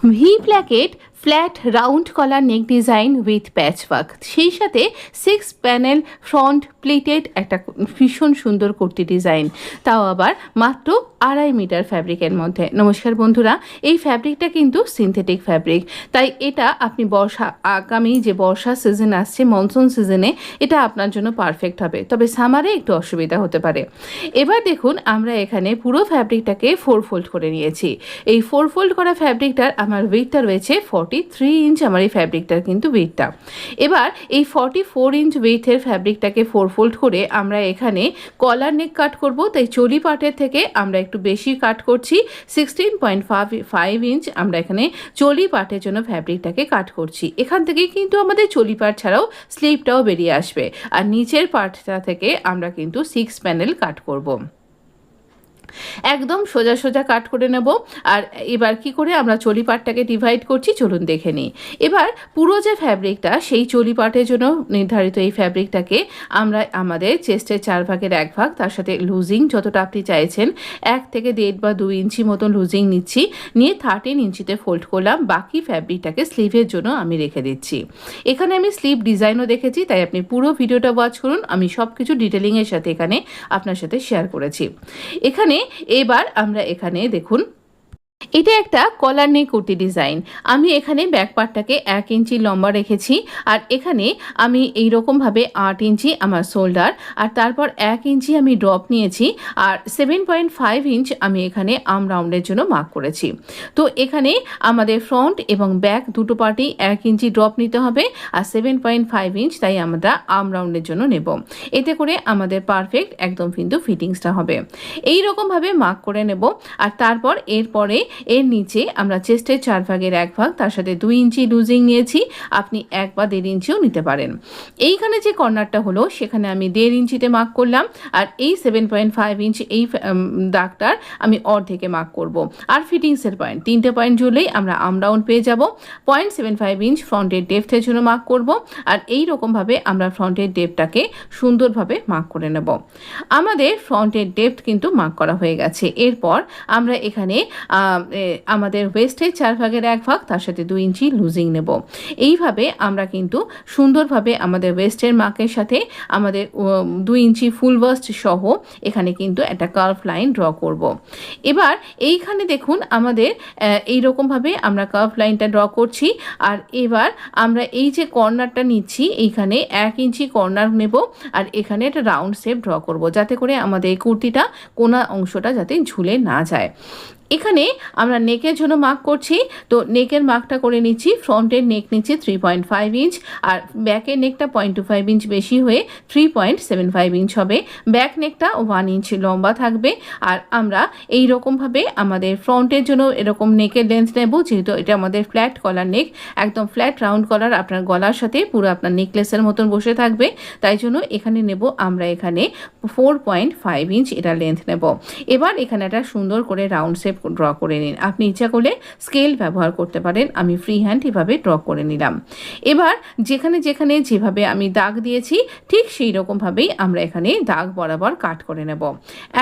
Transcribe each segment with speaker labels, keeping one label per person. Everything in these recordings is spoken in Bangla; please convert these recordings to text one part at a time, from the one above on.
Speaker 1: V placket flat round collar neck design with patchwork, সেই সাথে 6 প্যানেল ফ্রন্ট প্লেটেড একটা ভীষণ সুন্দর কুর্তি ডিজাইন, তাও আবার মাত্র 2.5 মিটার ফ্যাব্রিকের মধ্যে। নমস্কার বন্ধুরা, এই ফ্যাব্রিকটা কিন্তু সিনথেটিক ফ্যাব্রিক, তাই এটা আপনি আগামী যে বর্ষা সিজন আসছে, মনসুন সিজনে এটা আপনার জন্য পারফেক্ট হবে, তবে সামারে একটু অসুবিধা হতে পারে। এবার দেখুন, আমরা এখানে পুরো ফ্যাব্রিকটাকে 4 ফোল্ড করে নিয়েছি। এই 4 ফোল্ড করা ফ্যাব্রিকটার আমার ওয়েটটা রয়েছে 43 ইঞ্চ, আমার এই ফ্যাব্রিকটার কিন্তু ওয়েটটা। এবার এই 44 ইঞ্চ ওয়েটের ফ্যাব্রিকটাকে 4 ফোল্ড করে আমরা এখানে কলার নেক কাট করব, তাই চলি পাটের থেকে আমরা একটু বেশি কাট করছি। 16.5 ইঞ্চ আমরা এখানে চলি পাটের জন্য ফ্যাব্রিকটাকে কাট করছি। এখান থেকে কিন্তু আমাদের চলি পাট ছাড়াও স্লিভটাও বেরিয়ে আসবে, আর নিচের পাটটা থেকে আমরা কিন্তু 6 প্যানেল কাট করব। একদম সোজা সোজা কাট করে নেব। আর এবার কি করে আমরা চলি পাটটাকে ডিভাইড করছি চলুন দেখে নিই। এবার পুরো যে ফ্যাব্রিকটা, সেই চলি পাটের জন্য নির্ধারিত এই ফ্যাব্রিকটাকে আমরা আমাদের চেস্টের 4 ভাগের 1 ভাগ, তার সাথে লুজিং যতটা আপনি চাইছেন 1 থেকে 1.5 বা 2 ইঞ্চি মতন লুজিং নিচ্ছি, নিয়ে 13 ইঞ্চিতে ফোল্ড করলাম। বাকি ফ্যাব্রিকটাকে স্লিভের জন্য আমি রেখে দিচ্ছি। এখানে আমি স্লিভ ডিজাইনও দেখেছি, তাই আপনি পুরো ভিডিওটা ওয়াচ করুন, আমি সব কিছু ডিটেলিংয়ের সাথে এখানে আপনার সাথে শেয়ার করেছি। এখানে এবার আমরা এখানে দেখুন, এটা একটা কলার নেক কুর্তি ডিজাইন। আমি এখানে ব্যাক পার্টটাকে 1 ইঞ্চি লম্বা রেখেছি, আর এখানে আমি এইরকমভাবে 8 ইঞ্চি আমার শোল্ডার, আর তারপর 1 ইঞ্চি আমি ড্রপ নিয়েছি, আর 7.5 ইঞ্চ আমি এখানে আর্ম রাউন্ডের জন্য মার্ক করেছি। তো এখানে আমাদের ফ্রন্ট এবং ব্যাক দুটো পার্টি 1 ইঞ্চি ড্রপ নিতে হবে, আর 7.5 ইঞ্চ তাই আমরা আর্ম রাউন্ডের জন্য নেব। এতে করে আমাদের পারফেক্ট একদম কিন্তু ফিটিংসটা হবে। এইরকমভাবে মার্ক করে নেব, আর তারপর এরপরে এর নিচে আমরা চেস্টের 4 ভাগের 1 ভাগ, তার সাথে 2 ইঞ্চি লুজিং নিয়েছি, আপনি 1 বা 1.5 ইঞ্চিও নিতে পারেন। এইখানে যে কর্নারটা হলো সেখানে আমি 1.5 ইঞ্চিতে মার্ক করলাম, আর এই 7.5 ইঞ্চ এই দাগটার আমি অর্ধেকে মার্ক করব। আর ফিটিংসের পয়েন্ট 3টে পয়েন্ট জুড়লেই আমরা আর্ম রাউন্ড পেয়ে যাব। 0.75 ইঞ্চ ফ্রন্টের ডেপথের জন্য মার্ক করব, আর এই রকমভাবে আমরা ফ্রন্টের ডেপথটাকে সুন্দরভাবে মার্ক করে নেব। আমাদের ফ্রন্টের ডেপথ কিন্তু মার্ক করা হয়ে গেছে। এরপর আমরা এখানে আমাদের ওয়েস্টের 4 ভাগের 1 ভাগ, তার সাথে 2 ইঞ্চি লুজিং নেব। এইভাবে আমরা কিন্তু সুন্দরভাবে আমাদের ওয়েস্টের মার্কের সাথে আমাদের 2 ইঞ্চি ফুল ওয়াস্ট সহ এখানে কিন্তু একটা কার্ভ লাইন ড্র করব। এবার এইখানে দেখুন, আমাদের এইরকমভাবে আমরা কার্ভ লাইনটা ড্র করছি। আর এবার আমরা এই যে কর্নারটা নিচ্ছি, এইখানে 1 ইঞ্চি কর্নার নেব, আর এখানে একটা রাউন্ড শেপ ড্র করব, যাতে করে আমাদের এই কুর্তিটা কোনা অংশটা যাতে ঝুলে না যায়। এখানে আমরা নেকের জন্য মার্ক করছি, তো নেকের মার্কটা করে নিচ্ছি। ফ্রন্টের নেক নিচ্ছি 3.5 ইঞ্চ, আর ব্যাকের নেকটা 0.25 ইঞ্চ বেশি হয়ে 3.75 ইঞ্চ হবে। ব্যাক নেকটা 1 ইঞ্চ লম্বা থাকবে। আর আমরা এই রকমভাবে আমাদের ফ্রন্টের জন্য এরকম নেকের লেন্থ নেব, যেহেতু এটা আমাদের ফ্ল্যাট কলার নেক, একদম ফ্ল্যাট রাউন্ড কলার, আপনার গলার সাথে পুরো আপনার নেকলেসের মতন বসে থাকবে, তাই জন্য এখানে নেব আমরা এখানে 4.5 ইঞ্চ এটা লেন্থ নেব। এবার এখানে একটা সুন্দর করে রাউন্ড শেপ ড্র করে নিন। আপনি ইচ্ছা করলে স্কেল ব্যবহার করতে পারেন, আমি ফ্রি হ্যান্ড এভাবে ড্র করে নিলাম। এবার যেখানে যেখানে যেভাবে আমি দাগ দিয়েছি ঠিক সেই রকমভাবেই আমরা এখানে দাগ বরাবর কাট করে নেব।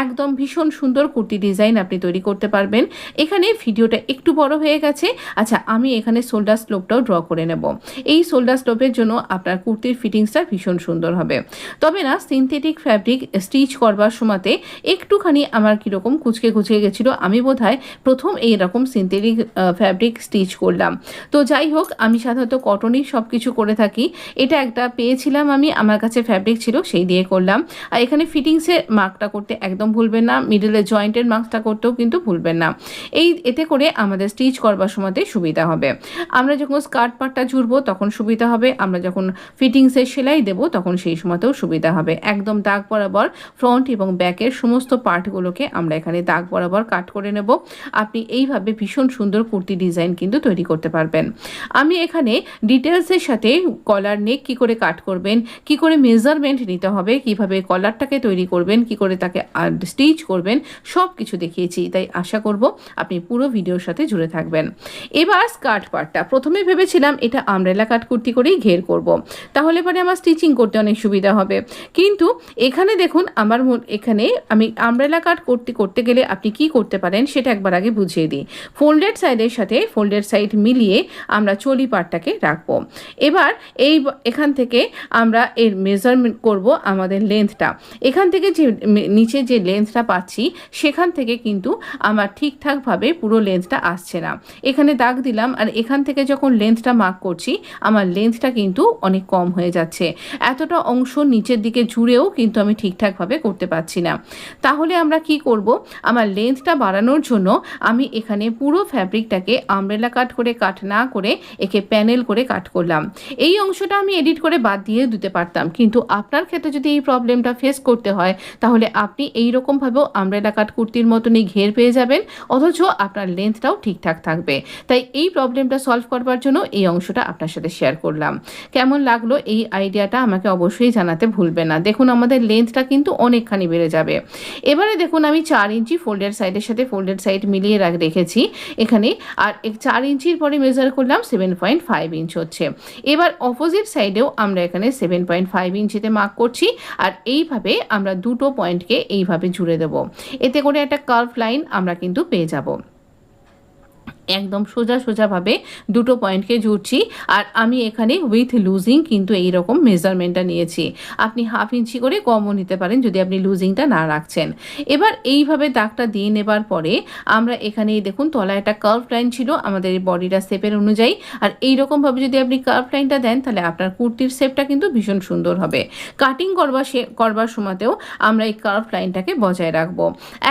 Speaker 1: একদম ভীষণ সুন্দর কুর্তি ডিজাইন আপনি তৈরি করতে পারবেন। এখানে ভিডিওটা একটু বড় হয়ে গেছে। আচ্ছা, আমি এখানে শোল্ডার স্লোপটাও ড্র করে নেব। এই শোল্ডার স্লোপের জন্য আপনার কুর্তির ফিটিংসটা ভীষণ সুন্দর হবে। তবে না, সিনথেটিক ফ্যাব্রিক স্টিচ করবার সময়তে একটুখানি আমার কীরকম কুচকে কুচকে গেছিলো, আমি বোধহয় প্রথম এইরকম সিনথেটিক ফ্যাব্রিক স্টিচ করলাম। তো যাই হোক, আমি সাধারণত কটনই সব কিছু করে থাকি। এটা একটা পেয়েছিলাম আমি, আমার কাছে ফ্যাব্রিক ছিল, সেই দিয়ে করলাম। আর এখানে ফিটিংসের মার্কটা করতে একদম ভুলবেন না, মিডলের জয়েন্টের মার্কটা করতেও কিন্তু ভুলবেন না। এতে করে আমাদের স্টিচ করবার সময়তে সুবিধা হবে। আমরা যখন স্কার্ট পার্টটা জুড়বো তখন সুবিধা হবে, আমরা যখন ফিটিংসের সেলাই দেবো তখন সেই সময়তেও সুবিধা হবে। একদম দাগ বরাবর ফ্রন্ট এবং ব্যাকের সমস্ত পার্টগুলোকে আমরা এখানে দাগ বরাবর কাট করে নেব। আপনি এইভাবে ভীষণ সুন্দর কুর্তি ডিজাইন কিন্তু তৈরি করতে পারবেন। আমি এখানে ডিটেলসের সাথে কলার নেক কী করে কাট করবেন, কি করে মেজারমেন্ট নিতে হবে, কিভাবে কলারটাকে তৈরি করবেন, কি করে তাকে স্টিচ করবেন, সব কিছু দেখিয়েছি। তাই আশা করব আপনি পুরো ভিডিওর সাথে জুড়ে থাকবেন। এবার স্কার্ট পার্টটা প্রথমে ভেবেছিলাম এটা আমব্রেলা কাট কুর্তি করেই ঘের করব, তাহলে পরে আমার স্টিচিং করতে অনেক সুবিধা হবে। কিন্তু এখানে দেখুন, এখানে আমি আমব্রেলা কাট করতে গেলে আপনি কি করতে পারেন সেটা একবার আগে বুঝিয়ে দিই। ফোল্ডেড সাইডের সাথে ফোল্ডেড সাইড মিলিয়ে আমরা চলি পাটটাকে রাখবো। এবার এখান থেকে আমরা এর মেজারমেন্ট করব আমাদের লেন্থটা। এখান থেকে যে নিচে যে লেন্থটা পাচ্ছি সেখান থেকে কিন্তু আমার ঠিকঠাকভাবে পুরো লেন্থটা আসছে না। এখানে দাগ দিলাম, আর এখান থেকে যখন লেন্থটা মার্ক করছি আমার লেন্থটা কিন্তু অনেক কম হয়ে যাচ্ছে। এতটা অংশ নিচের দিকে জুড়েও কিন্তু আমি ঠিকঠাকভাবে করতে পারছি না। তাহলে আমরা কি করব, আমার লেন্থটা বাড়ানোর জন্য আমি এখানে পুরো ফ্যাব্রিকটাকে আমব্রেলা কাট না করে একে প্যানেল করে কাট করলাম। এই অংশটা আমি এডিট করে বাদ দিয়ে দিতে পারতাম, কিন্তু আপনার ক্ষেত্রে যদি এই প্রবলেমটা ফেস করতে হয় তাহলে আপনি এই রকমভাবেও আমব্রেলা কাট কুর্তির মতনই ঘের পেয়ে যাবেন, অথচ আপনার লেন্থটাও ঠিকঠাক থাকবে। তাই এই প্রবলেমটা সলভ করবার জন্য এই অংশটা আপনার সাথে শেয়ার করলাম। কেমন লাগলো এই আইডিয়াটা আমাকে অবশ্যই জানাতে ভুলবেন না। দেখুন আমাদের লেন্থটা কিন্তু অনেকখানি বেড়ে যাবে। এবারে দেখুন আমি 4 ইঞ্চি ফোল্ডেড সাইডের সাথে ফোল্ডেড সাইড মিলিয়ে রেখেছি এখানে, আর 4 ইঞ্চির পরে মেজার করলাম 7.5 ইঞ্চ হচ্ছে। এবার অপোজিট সাইডেও আমরা এখানে 7.5 ইঞ্চিতে মার্ক করছি, আর এইভাবে আমরা দুটো পয়েন্টকে এইভাবে জুড়ে দেব। এতে করে একটা কার্ভ লাইন আমরা কিন্তু পেয়ে যাব। একদম সোজাভাবে দুটো পয়েন্টকে জুড়ছি, আর আমি এখানে উইথ লুজিং কিন্তু এইরকম মেজারমেন্টটা নিয়েছি। আপনি 1/2 ইঞ্চি করে কমও নিতে পারেন যদি আপনি লুজিংটা না রাখছেন। এবার এইভাবে দাগটা দিয়ে নেবার পরে আমরা এখানে দেখুন তলায় একটা কার্ভ লাইন ছিল আমাদের বডিটা শেপের অনুযায়ী, আর এইরকমভাবে যদি আপনি কার্ভ লাইনটা দেন তাহলে আপনার কুর্তির শেপটা কিন্তু ভীষণ সুন্দর হবে। কাটিং করবার সময়তেও আমরা এই কার্ভ লাইনটাকে বজায় রাখবো।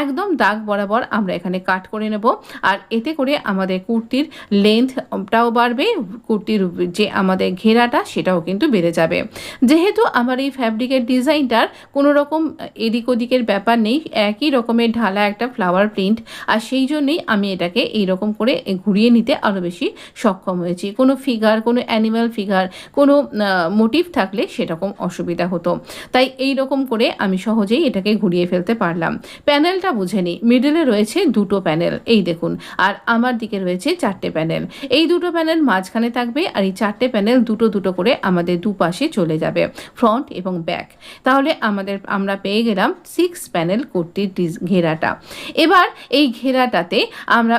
Speaker 1: একদম দাগ বরাবর আমরা এখানে কাট করে নেব, আর এতে করে আমাদের কুর্তির লেন্থটাও বাড়বে, কুর্তির যে আমাদের ঘেরাটা সেটাও কিন্তু বেড়ে যাবে। যেহেতু আমার এই ফ্যাব্রিকের ডিজাইনটার কোনো রকম এদিক ওদিকের ব্যাপার নেই, একই রকমের ঢালা একটা ফ্লাওয়ার প্রিন্ট, আর সেই জন্যই আমি এটাকে এইরকম করে ঘুরিয়ে নিতে আরও বেশি সক্ষম হয়েছি। কোনো ফিগার, কোনো অ্যানিম্যাল ফিগার, কোনো মোটিভ থাকলে সেরকম অসুবিধা হতো, তাই এই রকম করে আমি সহজেই এটাকে ঘুরিয়ে ফেলতে পারলাম। প্যানেলটা বুঝে নিই, মিডলে রয়েছে দুটো প্যানেল, এই দেখুন, আর আমার দিকে রয়েছে 4টে প্যানেল। এই দুটো প্যানেল মাঝখানে থাকবে, আর এই 4টে প্যানেল দুটো করে আমাদের দুপাশে চলে যাবে, ফ্রন্ট এবং ব্যাক। তাহলে আমরা পেয়ে গেলাম 6 প্যানেল কুর্তির ঘেরাটা। এবার এই ঘেরাটাতে আমরা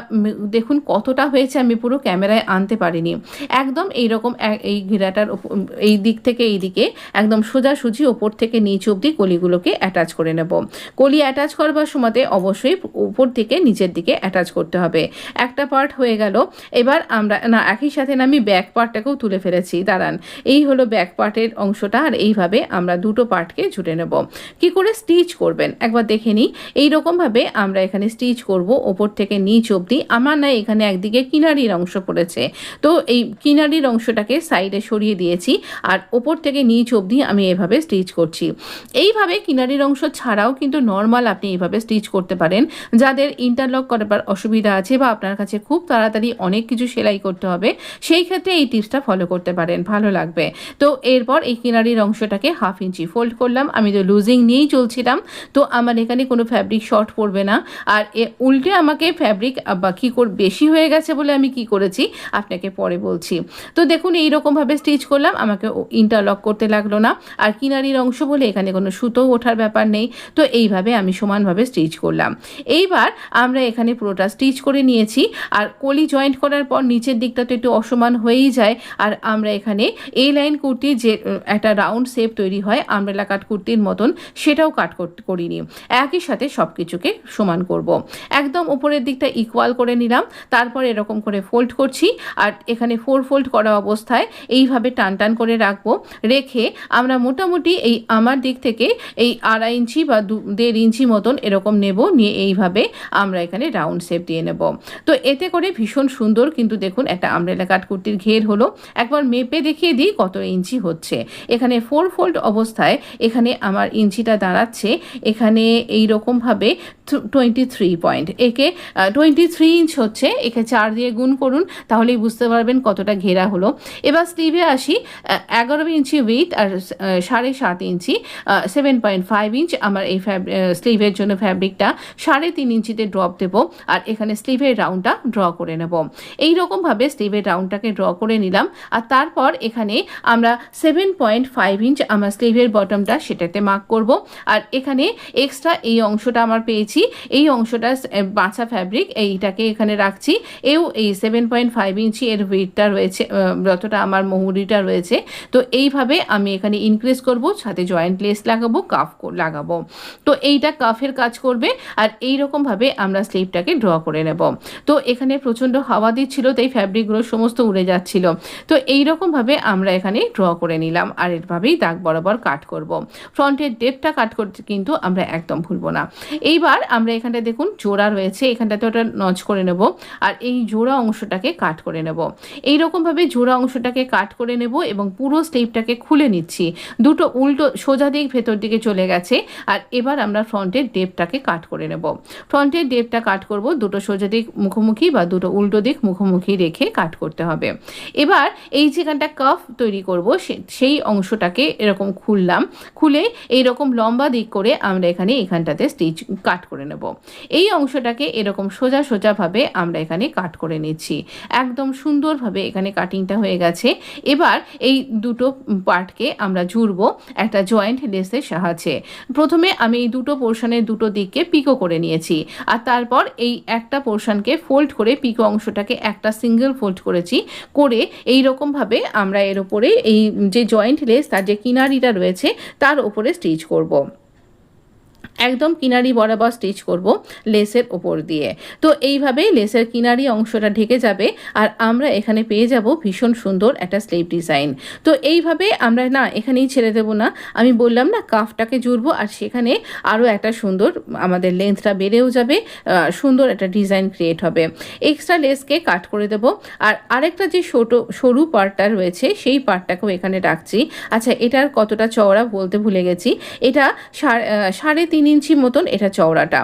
Speaker 1: দেখুন কতটা হয়েছে, আমি পুরো ক্যামেরায় আনতে পারিনি। একদম এইরকম এই ঘেরাটার এই দিক থেকে এই দিকে একদম সোজাসুজি ওপর থেকে নিচ অবধি কলিগুলোকে অ্যাটাচ করে নেব। কলি অ্যাটাচ করবার সময়তে অবশ্যই উপর থেকে নিচের দিকে অ্যাটাচ করতে হবে। একটা পার্ট হয়ে গেল। এবার আমরা একই সাথে আমি ব্যাক পার্টটাকেও তুলে ফেলেছি, দাঁড়ান, এই হলো ব্যাক পার্টের অংশটা, আর এইভাবে আমরা দুটো পার্টকে জুড়ে নেব। কি করে স্টিচ করবেন একবার দেখে নিই। এইরকমভাবে আমরা এখানে স্টিচ করব ওপর থেকে নিচ অবধি। আমার না এখানে একদিকে কিনারির অংশ পড়েছে, তো এই কিনারির অংশটাকে সাইডে সরিয়ে দিয়েছি, আর ওপর থেকে নিচ অবধি আমি এভাবে স্টিচ করছি। এইভাবে কিনারির অংশ ছাড়াও কিন্তু নর্মাল আপনি এইভাবে স্টিচ করতে পারেন। যাদের ইন্টারলক করার অসুবিধা আছে বা আপনার কাছে খুব তাড়াতাড়ি অনেক কিছু সেলাই করতে হবে, সেই ক্ষেত্রে এই টিপসটা ফলো করতে পারেন, ভালো লাগবে। তো এরপর এই কিনারির অংশটাকে 1/2 ইঞ্চি ফোল্ড করলাম। আমি তো লুজিং নিয়েই চলছিলাম, তো আমার এখানে কোনো ফ্যাব্রিক শর্ট পড়বে না। আর উল্টে আমাকে ফ্যাব্রিক বেশি হয়ে গেছে বলে আমি কি করেছি আপনাকে পরে বলছি। তো দেখুন এইরকমভাবে স্টিচ করলাম, আমাকে ইন্টারলক করতে লাগলো না। আর কিনারির অংশ বলে এখানে কোনো সুতো ওঠার ব্যাপার নেই, তো এইভাবে আমি সমানভাবে স্টিচ করলাম। এইবার আমরা এখানে পুরোটা স্টিচ করে নিয়েছি, আর কলি জয়েন্ট করার পর নিচের দিকটা তো একটু অসমান হয়েই যায়, আর আমরা এখানে এই লাইন কুর্তির যে একটা রাউন্ড শেপ তৈরি হয় আমব্রেলা কাট কুর্তির মতন, সেটাও কাট করিনি। একই সাথে সব কিছুকে সমান করব। একদম উপরের দিকটা ইকুয়াল করে নিলাম, তারপর এরকম করে ফোল্ড করছি, আর এখানে 4 ফোল্ড করা অবস্থায় এইভাবে টান করে রাখবো। রেখে আমরা মোটামুটি এই আমার দিক থেকে এই 2.5 ইঞ্চি বা 1.5 ইঞ্চি মতন এরকম নেব, নিয়ে এইভাবে আমরা এখানে রাউন্ড শেপ দিয়ে নেব। তো এতে করে ভীষণ সুন্দর কিন্তু দেখুন একটা আমব্রেলা কাট কুর্তির ঘের হলো। একবার মেপে দেখিয়ে দিই কত ইঞ্চি হচ্ছে। এখানে 4 ফোল্ড অবস্থায় এখানে আমার ইঞ্চিটা দাঁড়াচ্ছে এখানে এইরকমভাবে 23 পয়েন্ট, একে 23 ইঞ্চ হচ্ছে। একে 4 দিয়ে গুণ করুন, তাহলেই বুঝতে পারবেন কতটা ঘেরা হলো। এবার স্লিভে আসি। 11 ইঞ্চি উইথ আর 7.5 ইঞ্চি 7.5 ইঞ্চ আমার এই স্লিভের জন্য ফ্যাব্রিকটা 3.5 ইঞ্চিতে ড্রপ দেব, আর এখানে স্লিভের রাউন্ডটা ড্র করে নেব। এইরকমভাবে স্লিভের রাউন্ডটাকে ড্র করে নিলাম, আর তারপর এখানে আমরা 7.5 ইঞ্চ আমার স্লিভের বটমটা সেটাতে মার্ক করব। আর এখানে এক্সট্রা এই অংশটা আমার পেয়েছি রেখেছি, এই অংশটা বাঁচা ফ্যাব্রিক এইটাকে এখানে রাখছি। এই 7.5 ইঞ্চি এর উইডথটা রয়েছে, যতটা আমার মহুরিটা রয়েছে। তো এইভাবে আমি এখানে ইনক্রিজ করব, সাথে জয়েন্ট লেস লাগাবো, কাফ লাগাবো। তো এইটা কাফের কাজ করবে। আর এই রকমভাবে আমরা স্লিভটাকে ড্র করে নেব। তো এখানে প্রচণ্ড হাওয়া দিচ্ছিল, তাই ফ্যাব্রিকগুলো সমস্ত উড়ে যাচ্ছিল। তো এই রকমভাবে আমরা এখানে ড্র করে নিলাম, আর এভাবেই দাগ বরাবর কাট করব। ফ্রন্টের ডেপটা কাট করতে কিন্তু আমরা একদম ভুলবো না। এইবার আমরা এখানটা দেখুন জোড়া রয়েছে, এখানটাতে ওটা নচ করে নেব, আর এই জোড়া অংশটাকে কাট করে নেব। এই রকমভাবে জোড়া অংশটাকে কাট করে নেব এবং পুরো স্লিভটাকে খুলে নিচ্ছি। দুটো উল্টো সোজা দিক ভেতর দিকে চলে গেছে। আর এবার আমরা ফ্রন্টের ডেপটাকে কাট করে নেব। ফ্রন্টের ডেপটা কাট করব, দুটো সোজা দিক মুখোমুখি বা দুটো উল্টো দিক মুখোমুখি রেখে কাট করতে হবে। এবার এই যেখানটা কাফ তৈরি করব সেই অংশটাকে এরকম খুললাম, খুলে এইরকম লম্বা দিক করে আমরা এখানটাতে স্টিচ কাট করে নেব। এই অংশটাকে এরকম সোজা সোজাভাবে আমরা এখানে কাট করে নিচ্ছি। একদম সুন্দরভাবে এখানে কাটিংটা হয়ে গেছে। এবার এই দুটো পার্টকে আমরা জুড়ব একটা জয়েন্ট লেসের সাহায্যে। প্রথমে আমি এই দুটো পোর্শনের দুটো দিককে পিকো করে নিয়েছি, আর তারপর এই একটা পোর্শনকে ফোল্ড করে পিকো অংশটাকে একটা সিঙ্গেল ফোল্ড করেছি, করে এই রকমভাবে আমরা এর ওপরে এই যে জয়েন্ট লেস তার যে কিনারিটা রয়েছে তার ওপরে স্টিচ করব। একদম কিনারি বরাবর স্টিচ করব লেসের ওপর দিয়ে। তো এইভাবেই লেসের কিনারি অংশটা ঢেকে যাবে, আর আমরা এখানে পেয়ে যাব ভীষণ সুন্দর একটা স্লিভ ডিজাইন। তো এইভাবে আমরা না এখানেই ছেড়ে দেব না, আমি বললাম না কাফটাকে জুড়বো, আর সেখানে আরও একটা সুন্দর আমাদের লেন্থটা বেড়েও যাবে, সুন্দর একটা ডিজাইন ক্রিয়েট হবে। এক্সট্রা লেসকে কাট করে দেব। আর আরেকটা যে সরু পার্টটা রয়েছে সেই পার্টটাকেও এখানে রাখছি। আচ্ছা, এটার কতটা চওড়া বলতে ভুলে গেছি, এটা 3.5 ইঞ্চি মতন এটা চওড়াটা,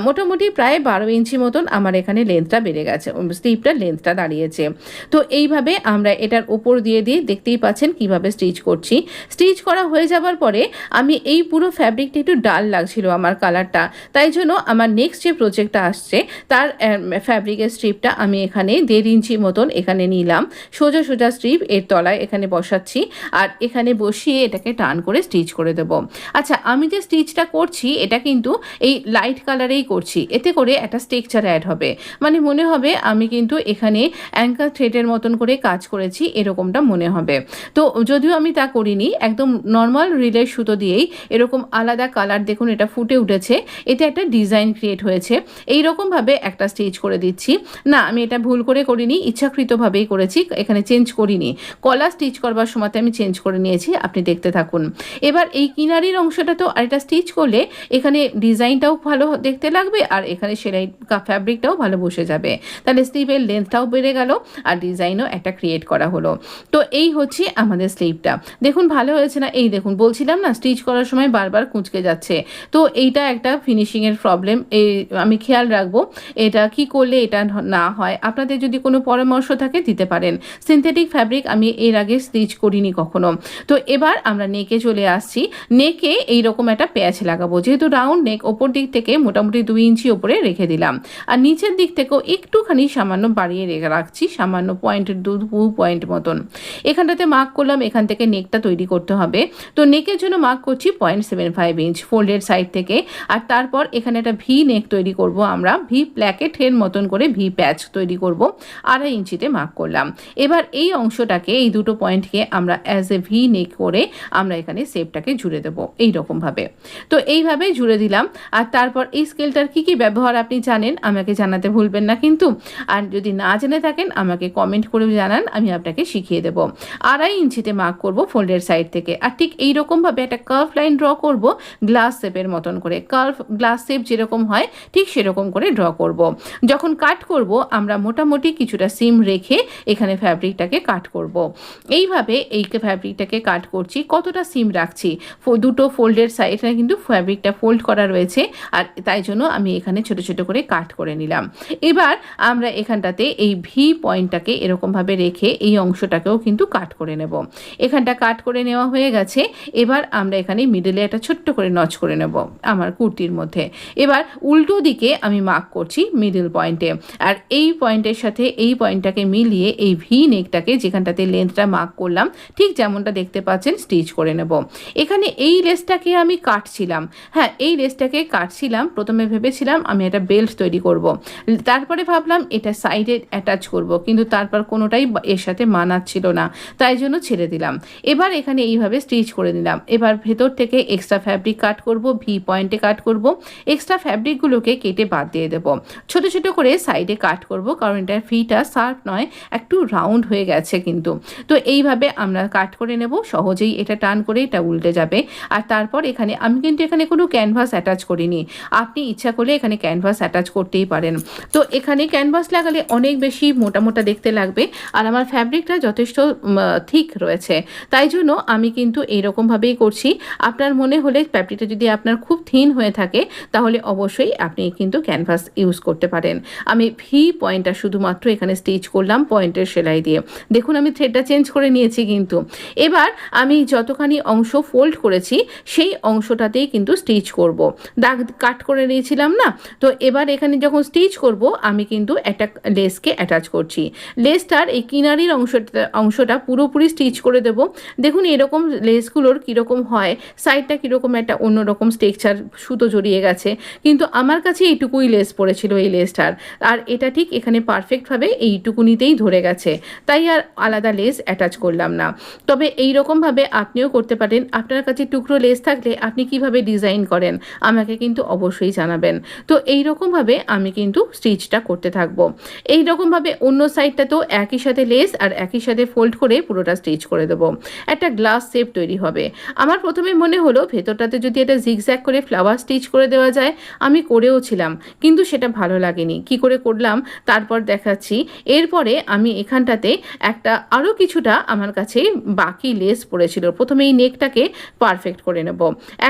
Speaker 1: মোটামুটি প্রায় 12 ইঞ্চি মতন আমার এখানে লেন্থটা বেড়ে গেছে, স্লিভটার লেন্থটা দাঁড়িয়েছে। তো এইভাবে আমরা এটার ওপর দিয়ে দেখতেই পাচ্ছেন কিভাবে স্টিচ করছি। স্টিচ করা হয়ে যাবার পরে আমি এই পুরো ফ্যাব্রিকটা একটু ডাল লাগছিল আমার কালারটা, তাই জন্য আমার নেক্সট যে প্রজেক্টটা আসছে তার ফ্যাব্রিকের স্ট্রিপটা আমি এখানে 1.5 ইঞ্চি মতন এখানে নিলাম, সোজা সোজা স্ট্রিপ এর তলায় এখানে বসাচ্ছি, আর এখানে বসিয়ে এটাকে টান করে স্টিচ করে দেব। আচ্ছা, আমি যে স্টিচটা করছি এটা কিন্তু এই লাইট কালারেই করছি, এতে করে একটা স্ট্রাকচার অ্যাড হবে, মানে মনে হবে আমি কিন্তু এখানে অ্যাঙ্কার থ্রেডের মতন করে কাজ করেছি, এরকমটা মনে হবে। তো যদিও আমি তা করিনি, একদম নর্মাল রিলের সুতো দিয়েই এরকম আলাদা কালার দেখুন এটা ফুটে উঠেছে, এতে একটা ডিজাইন ক্রিয়েট হয়েছে। এই রকমভাবে একটা স্টিচ করে দিচ্ছি। না, আমি এটা ভুল করে করিনি, ইচ্ছাকৃতভাবেই করেছি, এখানে চেঞ্জ করিনি, কলা স্টিচ করবার সময়তে আমি চেঞ্জ করে নিয়েছি, আপনি দেখতে থাকুন। এবার এই কিনারির অংশটা তো আরেকটা স্টিচ করলে এখানে ডিজাইনটাও ভালো দেখতে লাগবে, আর এখানে সেলাই ফ্যাব্রিকটাও ভালো বসে যাবে, তাহলে স্লিভের লেন্থটাও বেড়ে গেল আর ডিজাইনও একটা ক্রিয়েট করা হলো। তো এই হচ্ছে আমাদের স্লিভটা, দেখুন ভালো হয়েছে না? এই দেখুন, বলছিলাম না স্টিচ করার সময় বারবার কুঁচকে যাচ্ছে, তো এইটা একটা ফিনিশিংয়ের প্রবলেম, এই আমি খেয়াল রাখবো এটা কি করলে এটা না হয়। আপনাদের যদি কোনো পরামর্শ থাকে দিতে পারেন। সিনথেটিক ফ্যাব্রিক আমি এর আগে স্টিচ করিনি কখনো। তো এবার আমরা নেকে চলে আসছি। নেকে এইরকম একটা প্যাচ লাগাবো, যেহেতু রাউন্ড নেক, ওপর দিক থেকে মোটামুটি 2 ইঞ্চি ওপরে রেখে দিলাম, আর নিচের দিক থেকেও একটুখানি সামান্য বাড়িয়ে রাখছি, সামান্য পয়েন্টের 2 পয়েন্ট মতন। এখানটাতে মার্ক করলাম, এখান থেকে নেকটা তৈরি করতে হবে। তো নেকের জন্য মার্ক করছি 0.75 ইঞ্চ ফোল্ডেড সাইড থেকে, আর তারপর এখানে একটা ভি নেক তৈরি করব আমরা, ভি প্ল্যাকেটের মতন করে ভি প্যাচ তৈরি করব, 2.5 ইঞ্চিতে মার্ক করলাম। এবার এই অংশটাকে, এই দুটো পয়েন্টকে আমরা অ্যাজ এ ভি নেক করে আমরা এখানে শেপটাকে জুড়ে দেবো এইরকমভাবে। তো এইভাবে জুড়ে দিলাম। আর তারপর এই স্কেলটার কী কী ব্যবহার আপনি জানেন আমাকে জানাতে ভুলবেন না কিন্তু, আর যদি না জেনে থাকেন আমাকে কমেন্ট করে জানান, আমি আপনাকে শিখিয়ে দেবো। 2.5 ইঞ্চিতে মার্ক করব ফোল্ডের সাইড থেকে, আর ঠিক এইরকমভাবে একটা কার্ভ লাইন ড্র করব গ্লাস শেপের মতন করে, কার্ভ গ্লাস শেপ যেরকম হয় ঠিক সেরকম করে ড্র করব। যখন কাট করব আমরা মোটামুটি কিছুটা সিম রেখে এখানে ফ্যাব্রিকটাকে কাট করব। এইভাবে এই ফ্যাব্রিকটাকে কাট করছি। কতটা সিম রাখছি, দুটো ফোল্ডের সাইডে কিন্তু ফ্যাব্রিকটা ফোল্ড করা রয়েছে, আর তাই জন্য আমি এখানে ছোট ছোট করে কাট করে নিলাম। এবার আমরা এখানটাতে এই ভি পয়েন্টটাকে এরকমভাবে রেখে এই অংশটাকেও কিন্তু কাট করে নেব। এখানটা কাট করে নেওয়া হয়ে গেছে। এবার আমরা এখানে মিডলে একটা ছোট্ট করে নচ করে নেব আমার কুর্তির মধ্যে। এবার উল্টো দিকে আমি মার্ক করছি মিডল পয়েন্টে, আর এই পয়েন্টের সাথে এই পয়েন্টটাকে মিলিয়ে এই ভি নেকটাকে যেখানটাতে লেন্থটা মার্ক করলাম ঠিক যেমনটা দেখতে পাচ্ছেন স্টিচ করে নেব। এখানে এই লেসটাকে আমি কাটছিলাম, হ্যাঁ হ্যাঁ, এই লেসটাকে কাটছিলাম, প্রথমে ভেবেছিলাম আমি একটা বেল্ট তৈরি করব, তারপরে ভাবলাম এটা সাইডে অ্যাটাচ করব, কিন্তু তারপর কোনোটাই এর সাথে মানাচ্ছিল না, তাই জন্য ছেড়ে দিলাম। এবার এখানে এইভাবে স্টিচ করে নিলাম। এবার ভেতর থেকে এক্সট্রা ফ্যাব্রিক কাট করব, ভি পয়েন্টে কাট করব, এক্সট্রা ফ্যাব্রিকগুলোকে কেটে বাদ দিয়ে দেবো। ছোট ছোট করে সাইডে কাট করব, কারণ এটার ফিটা শার্প নয়, একটু রাউন্ড হয়ে গেছে কিন্তু। তো এইভাবে আমরা কাট করে নেব, সহজেই এটা টার্ন করে এটা উল্টে যাবে। আর তারপর এখানে আমি কিন্তু এখানে কোনো ক্যানভাস অ্যাটাচ করিনি, আপনি ইচ্ছা করলে এখানে ক্যানভাস অ্যাটাচ করতেই পারেন। তো এখানে ক্যানভাস লাগালে অনেক বেশি মোটা মোটা দেখতে লাগবে, আর আমার ফ্যাব্রিকটা যথেষ্ট থিক রয়েছে, তাই জন্য আমি কিন্তু এইরকমভাবেই করছি। আপনার মনে হলে ফ্যাব্রিকটা যদি আপনার খুব থিন হয়ে থাকে, তাহলে অবশ্যই আপনি কিন্তু ক্যানভাস ইউজ করতে পারেন। আমি ভি পয়েন্টটা শুধুমাত্র এখানে স্টিচ করলাম পয়েন্টের সেলাই দিয়ে। দেখুন আমি থ্রেডটা চেঞ্জ করে নিয়েছি কিন্তু। এবার আমি যতখানি অংশ ফোল্ড করেছি সেই অংশটাতেই কিন্তু স্টিচ করব, দাগ কাট করে নিয়েছিলাম না। তো এবার এখানে যখন স্টিচ করব, আমি কিন্তু একটা লেসকে অ্যাটাচ করছি। লেসটার এই কিনারির অংশটা পুরোপুরি স্টিচ করে দেব। দেখুন এরকম লেসগুলোর কীরকম হয়, সাইডটা কীরকম একটা অন্যরকম স্ট্রাকচার, সুতো জড়িয়ে গেছে, কিন্তু আমার কাছে এইটুকুই লেস পড়েছিল এই লেসটার, আর এটা ঠিক এখানে পারফেক্টভাবে এইটুকুনিতেই ধরে গেছে, তাই আর আলাদা লেস অ্যাটাচ করলাম না। তবে এই রকমভাবে আপনিও করতে পারেন। আপনার কাছে টুকরো লেস থাকলে আপনি কিভাবে ডিজাইন করেন আমাকে কিন্তু অবশ্যই জানাবেন। তো এই রকমভাবে আমি কিন্তু স্টিচটা করতে থাকবো। এই রকমভাবে অন্য সাইডটা তো একই সাথে লেস আর একই সাথে ফোল্ড করে পুরোটা স্টিচ করে দেবো, একটা গ্লাস শেপ তৈরি হবে। আমার প্রথমে মনে হলো ভেতরটাতে যদি এটা জিগজ্যাগ করে ফ্লাওয়ার স্টিচ করে দেওয়া যায়, আমি করেও ছিলাম, কিন্তু সেটা ভালো লাগেনি। কি করে করলাম তারপর দেখাচ্ছি। এরপরে আমি এখানটাতে একটা আরও কিছুটা আমার কাছে বাকি লেস পড়েছিল, প্রথমে এই নেকটাকে পারফেক্ট করে নেব,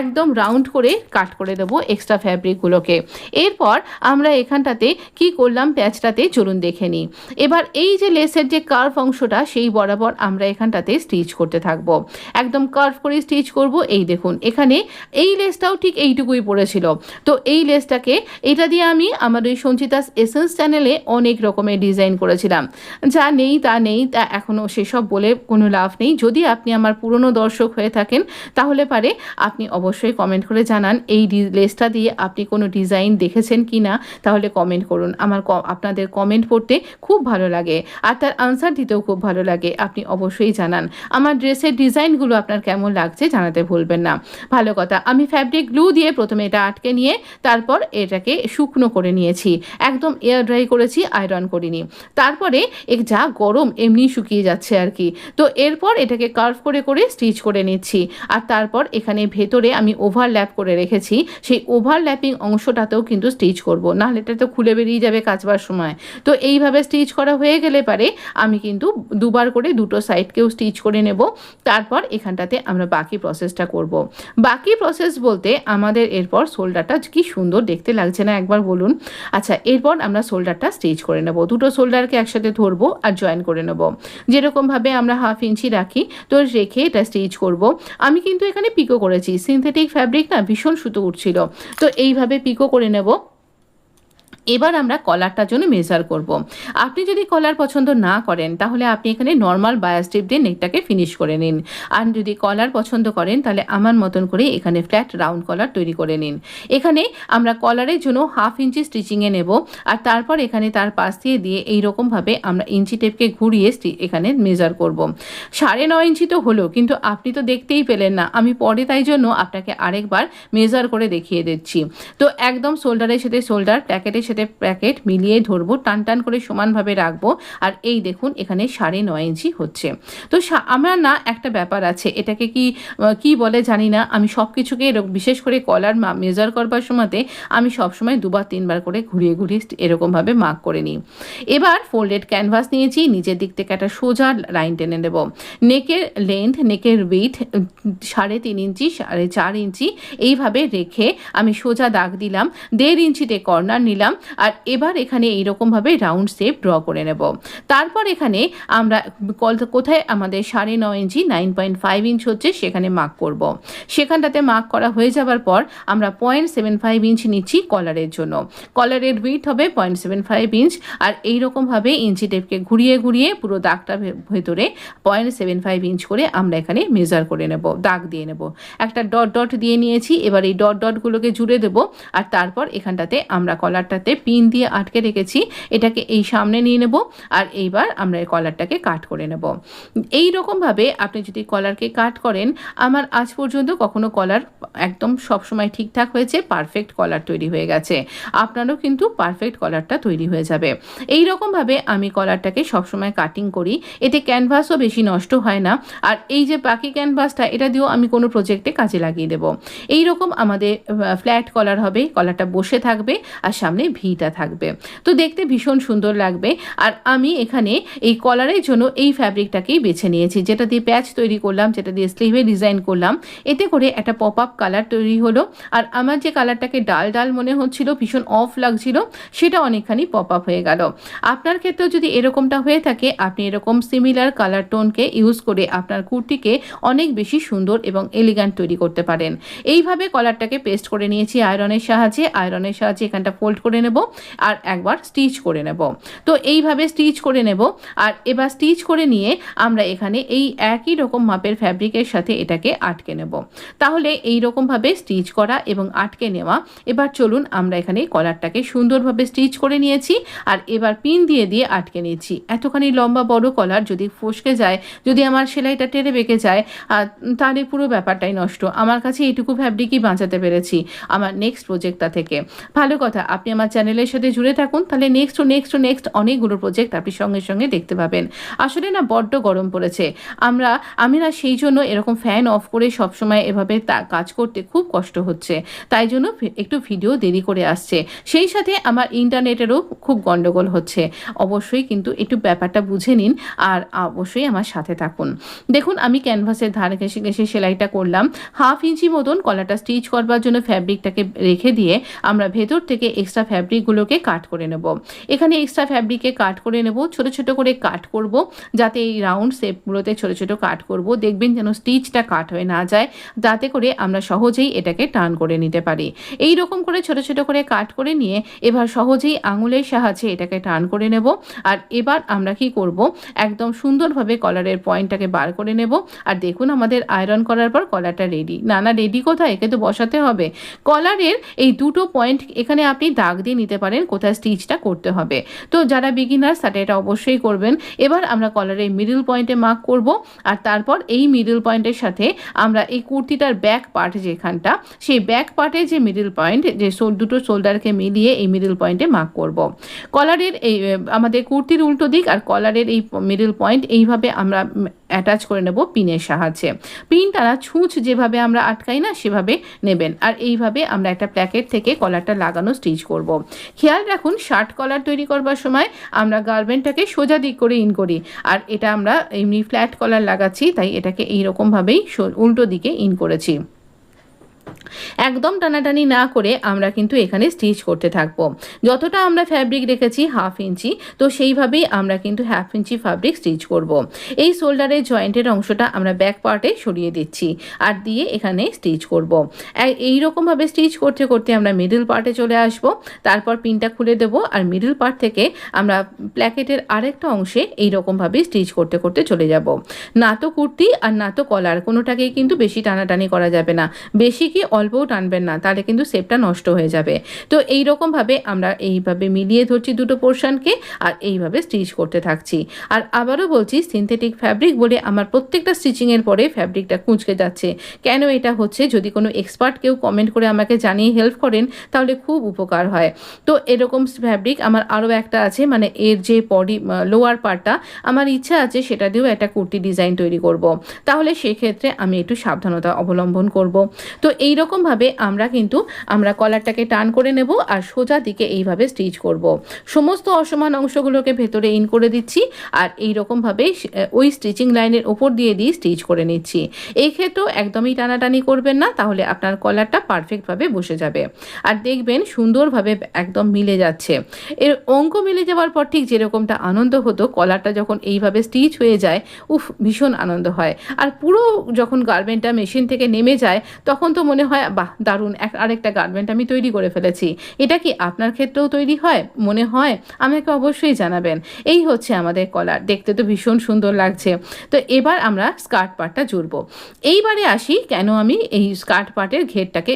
Speaker 1: একদম রাউন্ড করে কাট করে দেবো এক্সট্রা ফ্যাব্রিকগুলোকে। এরপর আমরা এখানটাতে কি করলাম প্যাচটাতে চলুন দেখে নিই। এবার এই যে লেসের যে কার্ভ অংশটা, সেই বরাবর আমরা এখানটাতে স্টিচ করতে থাকবো, একদম কার্ভ করে স্টিচ করব। এই দেখুন এখানে এই লেসটাও ঠিক এইটুকুই পড়েছিল। তো এই লেসটাকে, এটা দিয়ে আমি আমার ওই সঞ্চিতাস এসেন্স চ্যানেলে অনেক রকমের ডিজাইন করেছিলাম, যা নেই তা নেই, তা এখনও সেসব বলে কোনো লাভ নেই। যদি আপনি আমার পুরনো দর্শক হয়ে থাকেন, তাহলে পারে আপনি অবশ্যই কমেন্ট করে জানান এই লেসটা দিয়ে আপনি কোনো ডিজাইন দেখেছেন কি না, তাহলে কমেন্ট করুন। আমার আপনাদের কমেন্ট পড়তে খুব ভালো লাগে, আর তার আনসার দিতেও খুব ভালো লাগে। আপনি অবশ্যই জানান আমার ড্রেসের ডিজাইনগুলো আপনার কেমন লাগছে, জানাতে ভুলবেন না। ভালো কথা, আমি ফ্যাব্রিক গ্লু দিয়ে প্রথমে এটা আটকে নিয়ে তারপর এটাকে শুকনো করে নিয়েছি, একদম এয়ার ড্রাই করেছি, আয়রন করিনি। তারপরে যা গরম এমনি শুকিয়ে যাচ্ছে আর কি। তো এরপর এটাকে কার্ভ করে করে স্টিচ করে নিচ্ছি, আর তারপর এখানে ভেতরে আমি ওভারল্যাপ করে রেখেছি, সেই ওভারল্যাপিং অংশটাতেও কিন্তু স্টিচ করব, নাহলে এটা তো খুলে বেরিয়ে যাবে কাচবার সময়। তো এইভাবে স্টিচ করা হয়ে গেলে পারে আমি কিন্তু দুবার করে দুটো সাইডকেও স্টিচ করে নেব। তারপর এখানটাতে আমরা বাকি প্রসেসটা করব। বাকি প্রসেস বলতে আমাদের এরপর শোল্ডারটা কি সুন্দর দেখতে লাগছে না একবার বলুন। আচ্ছা, এরপর আমরা শোল্ডারটা স্টিচ করে নেব, দুটো শোল্ডারকে একসাথে ধরবো আর জয়েন করে নেব, যেরকমভাবে আমরা 1/2 ইঞ্চি রাখি, তো রেখে এটা স্টিচ করব। আমি কিন্তু এখানে পিকো করেছি, সিনথেটিক ফ্যাব্রিক না, ভীষণ সুতো উঠছিল, তো এইভাবে পিকো করে নেব। এবার আমরা কলারটার জন্য মেজার করব। আপনি যদি কলার পছন্দ না করেন, তাহলে আপনি এখানে নর্মাল বায়ার স্ট্রিপ দিয়ে নেকটাকে ফিনিশ করে নিন। আর যদি কলার পছন্দ করেন, তাহলে আমার মতন করে এখানে ফ্ল্যাট রাউন্ড কলার তৈরি করে নিন। এখানে আমরা কলারের জন্য 1/2 ইঞ্চি স্টিচিংয়ে নেব, আর তারপর এখানে তার পাশ দিয়ে এইরকমভাবে আমরা ইঞ্চি টেপকে ঘুরিয়ে এখানে মেজার করব। 9.5 ইঞ্চি তো হলো, কিন্তু আপনি তো দেখতেই পেলেন না, আমি পরে তাই জন্য আপনাকে আরেকবার মেজার করে দেখিয়ে দিচ্ছি। তো একদম শোল্ডারের সাথে শোল্ডার, প্যাকেটের সাথে প্যাকেট মিলিয়ে ধরবো, টান টান করে সমানভাবে রাখবো। আর এই দেখুন এখানে 9.5 ইঞ্চি হচ্ছে। তো আমার না একটা ব্যাপার আছে, এটাকে কি বলে জানি না, আমি সব কিছুকে বিশেষ করে কলার মেজার করবার সময়তে আমি সবসময় 2-3 বার করে ঘুরিয়ে ঘুরিয়ে এরকমভাবে মার্ক করে নিই। এবার ফোল্ডেড ক্যানভাস নিয়েছি, নিচের দিক থেকে একটা সোজা লাইন টেনে নেব। নেকের লেন্থ, নেকের উইথ 3.5 ইঞ্চি, 4.5 ইঞ্চি এইভাবে রেখে আমি সোজা দাগ দিলাম। 1.5 ইঞ্চিতে কর্নার নিলাম, আর এবার এখানে এইরকমভাবে রাউন্ড শেপ ড্র করে নেব। তারপর এখানে আমরা কোথায় আমাদের 9.5 ইঞ্চি 9.5 ইঞ্চ হচ্ছে সেখানে মার্ক করব। সেখানটাতে মার্ক করা হয়ে যাবার পর আমরা 0.75 ইঞ্চ নিচ্ছি কলারের জন্য। কলারের উইথ হবে 0.75 ইঞ্চ। আর এইরকমভাবে ইঞ্চি টেপকে ঘুরিয়ে ঘুরিয়ে পুরো দাগটা ভেতরে 0.75 ইঞ্চ করে আমরা এখানে মেজার করে নেব, দাগ দিয়ে নেব। একটা ডট ডট দিয়ে নিয়েছি। এবার এই ডট ডটগুলোকে জুড়ে দেব। আর তারপর এখানটাতে আমরা কলারটাতে পিন দিয়ে আটকে রেখেছি, এটাকে এই সামনে নিয়ে নেব। আর এইবার আমরা এই কলারটাকে কাট করে নেব। এই রকমভাবে আপনি যদি কলারকে কাট করেন, আমার আজ পর্যন্ত কখনো কলার একদম সবসময় ঠিকঠাক হয়েছে, পারফেক্ট কলার তৈরি হয়ে গেছে। আপনারও কিন্তু পারফেক্ট কলারটা তৈরি হয়ে যাবে। এই রকমভাবে আমি কলারটাকে সবসময় কাটিং করি, এতে ক্যানভাসও বেশি নষ্ট হয় না। আর এই যে বাকি ক্যানভাসটা, এটা দিয়েও আমি কোনো প্রজেক্টে কাজে লাগিয়ে দেবো। এই রকম আমাদের ফ্ল্যাট কলার হবে, কলারটা বসে থাকবে আর সামনে ভিটা থাকবে, তো দেখতে ভীষণ সুন্দর লাগবে। আর আমি এখানে এই কলারের জন্য এই ফ্যাব্রিকটাকেই বেছে নিয়েছি, যেটা দিয়ে প্যাচ তৈরি করলাম, যেটা দিয়ে স্লিভে ডিজাইন করলাম। এতে করে একটা পপ আপ কালার তৈরি হলো। আর আমার যে কালারটাকে ডাল ডাল মনে হচ্ছিল, ভীষণ অফ লাগছিল, সেটা অনেকখানি পপ আপ হয়ে গেল। আপনার ক্ষেত্রেও যদি এরকমটা হয়ে থাকে, আপনি এরকম সিমিলার কালার টোনকে ইউজ করে আপনার কুর্তিকে অনেক বেশি সুন্দর এবং এলিগ্যান্ট তৈরি করতে পারেন। এইভাবে কলারটাকে পেস্ট করে নিয়েছি আয়রনের সাহায্যে। আয়রনের সাহায্যে এখানটা ফোল্ড করে নেব আর একবার স্টিচ করে নেব। তো এইভাবে স্টিচ করে নেব। আর এবার স্টিচ করে নিয়ে আমরা এখানে এই একই রকম মাপের ফ্যাব্রিকের সাথে এটাকে আটকে নেব। তাহলে এই রকমভাবে স্টিচ করা এবং আটকে নেওয়া। এবার চলুন আমরা এখানে কলারটাকে সুন্দরভাবে স্টিচ করে নিয়েছি। আর এবার পিন দিয়ে দিয়ে আটকে নিয়েছি। এতখানি লম্বা বড় কলার যদি ফসকে যায়, যদি আমার সেলাইটা টেনে বেঁকে যায়, তাহলে পুরো ব্যাপারটাই নষ্ট। আমার কাছে এইটুকু ফ্যাব্রিকই বাঁচাতে পেরেছি আমার নেক্সট প্রজেক্টটা থেকে। ভালো কথা, আপনি আমার চ্যানেলের সাথে জুড়ে থাকুন, তাহলে নেক্সট অনেকগুলো প্রজেক্ট আপনি সঙ্গে সঙ্গে দেখতে পাবেন। আসলে না বড্ড গরম পড়েছে, আমি না সেই জন্য এরকম ফ্যান অফ করে সবসময় এভাবে কাজ করতে খুব কষ্ট হচ্ছে, তাই জন্য একটু ভিডিও দেরি করে আসছে। সেই সাথে আমার ইন্টারনেটেরও খুব গন্ডগোল হচ্ছে। অবশ্যই কিন্তু একটু ব্যাপারটা বুঝে নিন আর অবশ্যই আমার সাথে থাকুন। দেখুন, আমি ক্যানভাসের ধারে ঘেঁষে ঘেঁষে সেলাইটা করলাম। 1/2 ইঞ্চি মতন কলারটা স্টিচ করবার জন্য ফ্যাব্রিকটাকে রেখে দিয়ে আমরা ভেতর থেকে এক্সট্রা ফ্যাব্রিকগুলোকে কাট করে নেব। এখানে এক্সট্রা ফ্যাব্রিকে কাট করে নেব, ছোট ছোট করে কাট করব, যাতে এই রাউন্ড শেপগুলোতে ছোট ছোট কাট করব। দেখবেন যেন স্টিচটা কাট হয়ে না যায়, যাতে করে আমরা সহজেই এটাকে টার্ন করে নিতে পারি। এই রকম করে ছোট ছোট করে কাট করে নিয়ে এবার সহজেই আঙুলের সাহায্যে এটাকে টার্ন করে নেব। আর এবার আমরা কি করব, একদম সুন্দরভাবে কলারের পয়েন্টটাকে বার করে নেব। আর দেখুন, আমাদের আয়রন করার পর কলারটা রেডি। না রেডি কোথায়, একে তো বসাতে হবে। কলারের এই দুটো পয়েন্ট এখানে আপনি দাগ দিয়ে নিতে পারেন কোথায় স্টিচটা করতে হবে। তো যারা বিগিনার্স তারা এটা অবশ্যই করবেন। এবার আমরা কলারের মিডল পয়েন্টে মার্ক করব। আর তারপর এই মিডল পয়েন্টের সাথে আমরা এই কুর্তিটার ব্যাক পার্ট যেখানটা, সেই ব্যাক পার্টে যে মিডল পয়েন্ট, যে দুটো শোল্ডারকে মিলিয়ে এই মিডল পয়েন্টে মার্ক করব। কলারের এই আমাদের কুর্তির উল্টো দিক আর কলারের এই মিডল পয়েন্ট এইভাবে আমরা অ্যাটাচ করে নেব পিনের সাহায্যে। পিনটা ছুঁচ যেভাবে আমরা আটকাই না, সেভাবে নেবেন। আর এইভাবে আমরা একটা প্যাকেট থেকে কলারটা লাগানো স্টিচ করব। খেয়াল রাখুন, শার্ট কলার তৈরি করবার সময় আমরা গার্মেন্টটাকে সোজা দিক করে ইন করি, আর এটা আমরা এমনি ফ্ল্যাট কলার লাগাচ্ছি, তাই এটাকে এইরকমভাবেই উল্টো দিকে ইন করেছি। একদম টানাটানি না করে আমরা কিন্তু এখানে স্টিচ করতে থাকবো। যতটা আমরা ফ্যাব্রিক রেখেছি 1/2 ইঞ্চি, তো সেইভাবেই আমরা কিন্তু 1/2 ইঞ্চি ফ্যাব্রিক স্টিচ করব। এই শোল্ডারের জয়েন্টের অংশটা আমরা ব্যাক পার্টে সরিয়ে দিচ্ছি আর দিয়ে এখানে স্টিচ করব। এইরকমভাবে স্টিচ করতে করতে আমরা মিডল পার্টে চলে আসব। তারপর পিনটা খুলে দেব আর মিডল পার্ট থেকে আমরা প্ল্যাকেটের আরেকটা অংশে এইরকমভাবে স্টিচ করতে করতে চলে যাব। না তো কুর্তি আর না তো কলার, কোনোটাকেই কিন্তু বেশি টানাটানি করা যাবে না, বেশি কি অল্পও টানবেন না, তাহলে কিন্তু শেপটা নষ্ট হয়ে যাবে। তো এইরকমভাবে আমরা এইভাবে মিলিয়ে ধরছি দুটো পোর্শনকে আর এইভাবে স্টিচ করতে থাকছি। আর আবারও বলছি, সিনথেটিক ফ্যাব্রিক বলে আমার প্রত্যেকটা স্টিচিংয়ের পরে ফ্যাব্রিকটা কুঁচকে যাচ্ছে। কেন এটা হচ্ছে, যদি কোনো এক্সপার্ট কেউ কমেন্ট করে আমাকে জানিয়ে হেল্প করেন তাহলে খুব উপকার হয়। তো এরকম ফ্যাব্রিক আমার আরও একটা আছে, মানে এর যে বডি লোয়ার পার্টটা, আমার ইচ্ছা আছে সেটা দিয়েও একটা কুর্তি ডিজাইন তৈরি করব। তাহলে সেক্ষেত্রে আমি একটু সাবধানতা অবলম্বন করব। তো এই রকমভাবে আমরা কলারটাকে টার্ন করে নেব আর সোজা দিকে এইভাবে স্টিচ করব। সমস্ত অসমান অংশগুলোকে ভেতরে ইন করে দিচ্ছি আর এই রকমভাবে ওই স্টিচিং লাইনের ওপর দিয়ে স্টিচ করে নিচ্ছি। এই ক্ষেত্রেও একদমই টানাটানি করবেন না, তাহলে আপনার কলারটা পারফেক্টভাবে বসে যাবে আর দেখবেন সুন্দরভাবে একদম মিলে যাচ্ছে। এর অঙ্ক মিলে যাওয়ার পর ঠিক যেরকমটা আনন্দ হতো, কলারটা যখন এইভাবে স্টিচ হয়ে যায়, ভীষণ আনন্দ হয়। আর পুরো যখন গার্মেন্টটা মেশিন থেকে নেমে যায় তখন তো মনে হয় বাহ দারুণ, আরেকটা গার্মেন্ট আমি তৈরি করে ফেলেছি। এটা কি আপনার ক্ষেত্রেও তৈরি হয়? মনে হয়? আমাকে অবশ্যই জানাবেন। এই হচ্ছে আমাদের কলার, দেখতে তো ভীষণ সুন্দর লাগছে। তো এবার আমরা স্কার্ট পার্টটা জুড়বো। এইবারে আসি কেন আমি এই স্কার্ট পার্টের ঘেরটাকে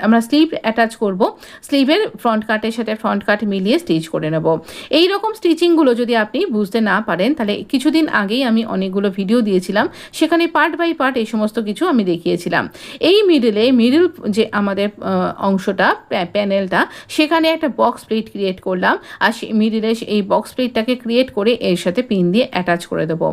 Speaker 1: আমরা স্লিভ অ্যাটাচ করব। স্লিভের ফ্রন্ট কাটের সাথে ফ্রন্ট কাট মিলিয়ে স্টিচ করে নেব। এই রকম স্টিচিংগুলো যদি আপনি বুঝতে না পারেন, তাহলে কিছুদিন আগেই আমি অনেকগুলো ভিডিও দিয়েছিলাম, সেখানে পার্ট বাই পার্ট এই সমস্ত কিছু আমি দেখিয়েছিলাম। এই মিডল যে আমাদের অংশটা প্যানেলটা, সেখানে একটা বক্স প্লেট ক্রিয়েট করলাম আর সেই মিডিলে এই বক্স প্লেটটাকে ক্রিয়েট করে এর সাথে পিন দিয়ে অ্যাটাচ করে দেবো।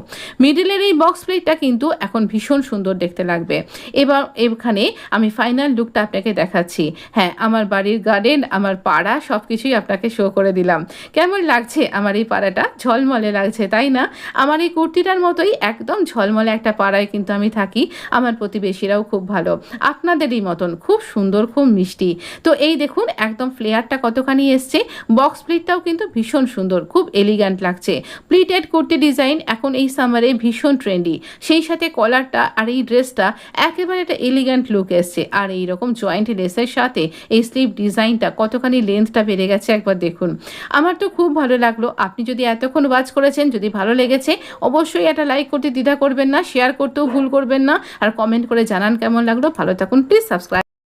Speaker 1: মিডিলের এই বক্স প্লেটটা কিন্তু এখন ভীষণ সুন্দর দেখতে লাগবে। এবার এখানে আমি ফাইনাল লুকটা আপনাকে দেখাচ্ছি। হ্যাঁ, আমার বাড়ির গার্ডেন, আমার পাড়া সব কিছুই আপনাকে শো করে দিলাম। কেমন লাগছে আমার এই পাড়াটা? ঝলমলে লাগছে, তাই না? আমার এই কুর্তিটার মতোই একদম ঝলমলে একটা পাড়ায় কিন্তু আমি থাকি। আমার প্রতিবেশীরাও খুব ভালো, আপনাদেরই মতন খুব সুন্দর, খুব মিষ্টি। তো এই দেখুন একদম ফ্লেয়ারটা কতখানি এসছে। বক্স প্লিটটাও কিন্তু ভীষণ সুন্দর, খুব এলিগ্যান্ট লাগছে। প্লিটেড কুর্তি ডিজাইন এখন এই সামারে ভীষণ ট্রেন্ডি। সেই সাথে কলারটা আর এই ড্রেসটা একেবারে একটা এলিগ্যান্ট লুক এসছে। আর এইরকম জয়েন্ট লেসের সাথে এই স্লিভ ডিজাইনটা কতখানি লেন্থটা বেড়ে গেছে একবার দেখুন। আমার তো খুব ভালো লাগলো। আপনি যদি এতক্ষণ ওয়াচ করেছেন, যদি ভালো লেগেছে অবশ্যই একটা লাইক করতে দ্বিধা করবেন না, শেয়ার করতেও ভুল করবেন না, আর কমেন্ট করে জানান কেমন লাগলো। ভালো থাকুন, প্লিজ সাবস্ক্রাইব।